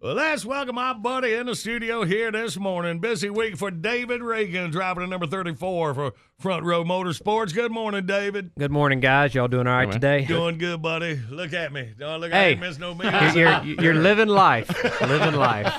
Well, let's welcome my buddy in the studio here this morning. Busy week for David Ragan, driving to number 34 for Front Row Motorsports. Good morning, David. Good morning, guys. Y'all doing all right today? Doing good, buddy. Look at me. Don't look at me, miss no me. You're living life. Living life.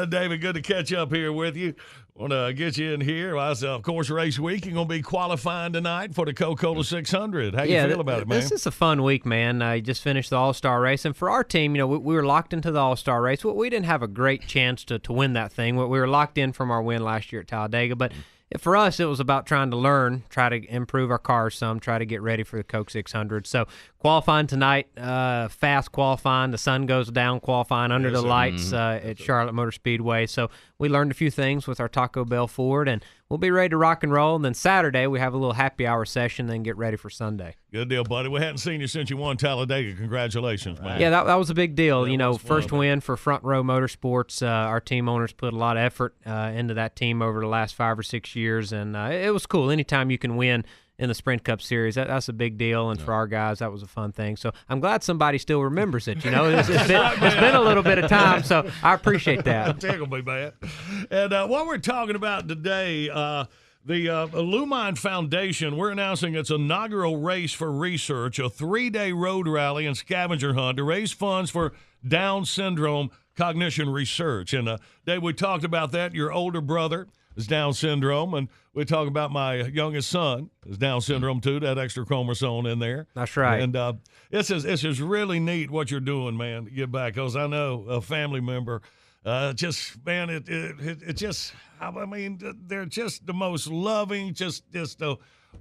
David, good to catch up here with you. Want to get you in here. Well, of course, race week. You're going to be qualifying tonight for the Coca-Cola 600. How you feel about it, man? This is a fun week, man. I just finished the All-Star race. And for our team, we were locked into the All-Star race. We didn't have a great chance to win that thing. We were locked in from our win last year at Talladega. But for us, it was about trying to learn, try to improve our cars some, try to get ready for the Coke 600. So qualifying tonight, fast qualifying. The sun goes down qualifying under the lights at Charlotte Motor Speedway. So we learned a few things with our Taco Bell Ford, and we'll be ready to rock and roll. And then Saturday, we have a little happy hour session, then get ready for Sunday. Good deal, buddy. We hadn't seen you since you won Talladega. Congratulations, man. Yeah, that was a big deal. First win for Front Row Motorsports. Our team owners put a lot of effort into that team over the last 5 or 6 years, and it was cool. Anytime you can win in the Sprint Cup Series, that's a big deal, and for our guys, that was a fun thing. So I'm glad somebody still remembers it. It's been a little bit of time, so I appreciate that. Tickle me, man. And what we're talking about today, the LuMind Foundation, we're announcing its inaugural race for research, a 3-day road rally and scavenger hunt to raise funds for Down syndrome cognition research. And Dave, we talked about that. Your older brother is Down syndrome, and we talk about my youngest son is Down syndrome too, that extra chromosome in there. That's right. And it's just really neat what you're doing, man, to get back, because I know a family member, they're just the most loving, just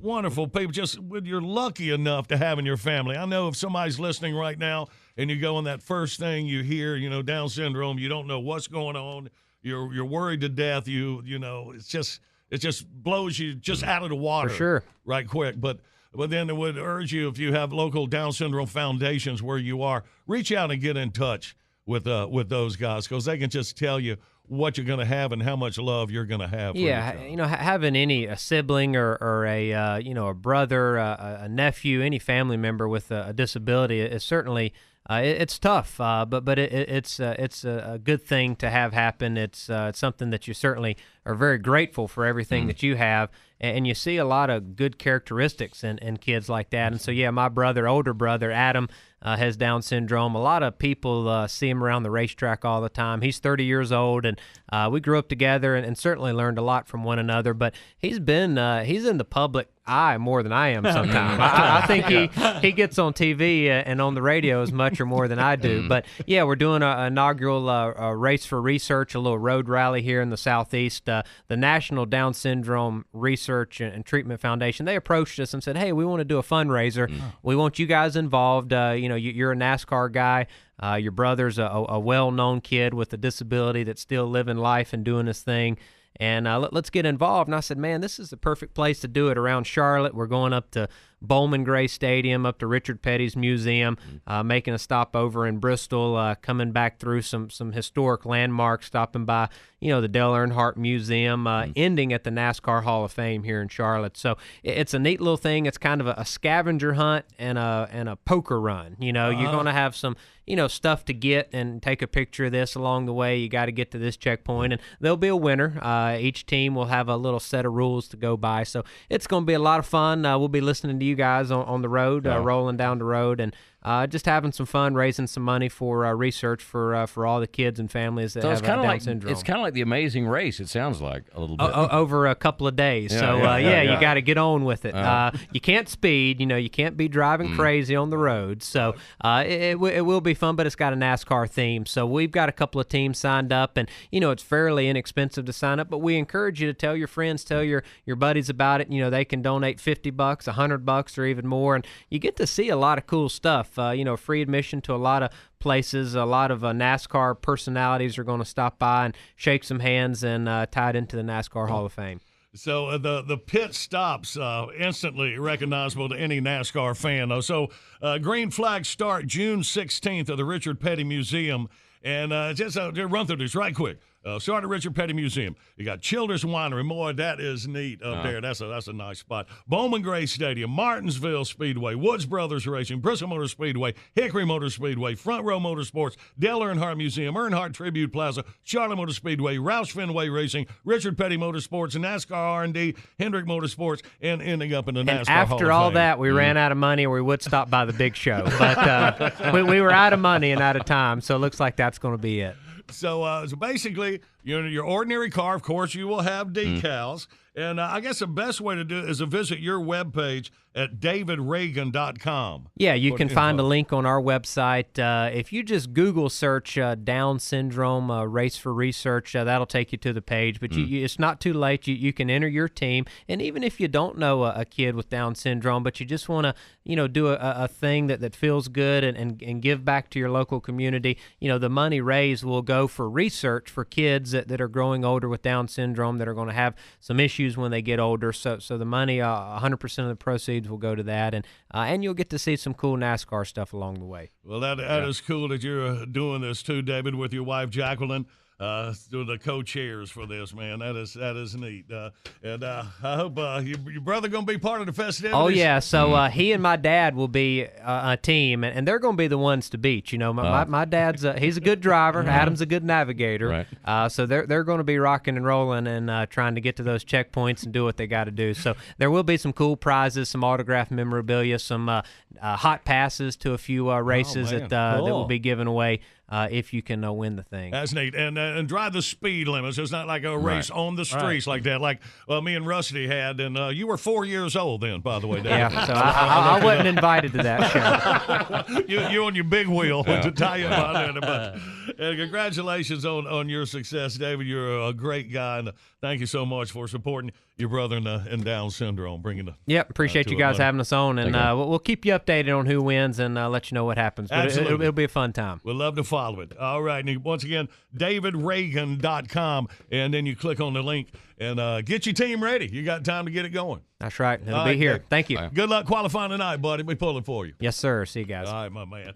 wonderful people, just when you're lucky enough to have in your family. I know if somebody's listening right now and you go on that first thing you hear, Down syndrome, you don't know what's going on. You're worried to death. It just blows you just out of the water. For sure. Right quick. But then it would urge you, if you have local Down syndrome foundations where you are, reach out and get in touch with those guys, because they can just tell you what you're going to have and how much love you're going to have. Having a sibling or a brother, a nephew, any family member with a disability is certainly it's tough, but it's a good thing to have happen. It's something that you certainly are very grateful for everything that you have, and you see a lot of good characteristics in kids like that. And so, my older brother, Adam, has Down syndrome. A lot of people see him around the racetrack all the time. He's 30 years old, and we grew up together and certainly learned a lot from one another. But he's in the public eye more than I am sometimes. I think he gets on TV and on the radio as much or more than I do. But, we're doing an inaugural race for research, a little road rally here in the Southeast. The National Down Syndrome Research and Treatment Foundation, they approached us and said, hey, we want to do a fundraiser. We want you guys involved. You're a NASCAR guy. Your brother's a well-known kid with a disability that's still living life and doing his thing. And let's get involved. And I said, man, this is the perfect place to do it around Charlotte. We're going up to Bowman Gray Stadium, up to Richard Petty's Museum, making a stop over in Bristol, coming back through some historic landmarks, stopping by, the Dale Earnhardt Museum, ending at the NASCAR Hall of Fame here in Charlotte. So it's a neat little thing. It's kind of a scavenger hunt and a poker run. You're going to have some, stuff to get and take a picture of this along the way. You got to get to this checkpoint, and there'll be a winner. Each team will have a little set of rules to go by. So it's going to be a lot of fun. We'll be listening to you guys on the road, rolling down the road, and just having some fun, raising some money for research for all the kids and families that have Down syndrome. It's kind of like the Amazing Race, it sounds like, a little bit. Over a couple of days. You got to get on with it. You can't speed. You can't be driving crazy on the road. So it will be fun, but it's got a NASCAR theme. So we've got a couple of teams signed up, and, it's fairly inexpensive to sign up, but we encourage you to tell your friends, tell your buddies about it. They can donate $50, $100, or even more, and you get to see a lot of cool stuff. Free admission to a lot of places. A lot of NASCAR personalities are going to stop by and shake some hands and tie it into the NASCAR Hall of Fame. So the pit stops instantly recognizable to any NASCAR fan, though. So green flags start June 16th at the Richard Petty Museum. And just to run through this right quick. Start at Richard Petty Museum. You got Children's Winery. Boy, that is neat up there. That's a nice spot. Bowman Gray Stadium, Martinsville Speedway, Woods Brothers Racing, Bristol Motor Speedway, Hickory Motor Speedway, Front Row Motorsports, Dale Earnhardt Museum, Earnhardt Tribute Plaza, Charlotte Motor Speedway, Roush Fenway Racing, Richard Petty Motorsports, NASCAR R&D, Hendrick Motorsports, and ending up in the NASCAR Hall of After all Fame. that, we ran out of money, or we would stop by the big show. But we were out of money and out of time, so it looks like that's going to be it. So basically, your ordinary car, of course, you will have decals. And I guess the best way to do it is to visit your webpage at davidragan.com. Yeah, you can find a link on our website. If you just Google search Down syndrome race for research, that'll take you to the page. But it's not too late. You can enter your team. And even if you don't know a kid with Down syndrome, but you just want to, do a thing that feels good and give back to your local community, the money raised will go for research for kids that are growing older with Down syndrome that are going to have some issues when they get older. So the money, 100% of the proceeds will go to that, and you'll get to see some cool NASCAR stuff along the way. Well, that is cool that you're doing this too, David, with your wife Jacqueline. Doing the co-chairs for this, man. That is neat. And I hope your brother going to be part of the festivities. Oh, yeah. So he and my dad will be a team, and they're going to be the ones to beat. My dad's he's a good driver. Adam's a good navigator. Right. So they're going to be rocking and rolling and trying to get to those checkpoints and do what they got to do. So there will be some cool prizes, some autographed memorabilia, some hot passes to a few races that will be given away. If you can win the thing. That's neat. And drive the speed limits. It's not like a race on the streets like that, like me and Rusty had. And you were 4 years old then, by the way, Dave. Yeah, so I wasn't invited to that show. you on your big wheel to tie you behind there. But congratulations on your success, David. You're a great guy. And thank you so much for supporting your brother in Down syndrome. Appreciate you guys having us on. And we'll keep you updated on who wins and let you know what happens. But it'll be a fun time. We'll love to follow it. All right. And once again, davidragan.com. And then you click on the link and get your team ready. You got time to get it going. That's right. It'll be here. Thank you. Good luck qualifying tonight, buddy. We pulling for you. Yes, sir. See you guys. All right, my man.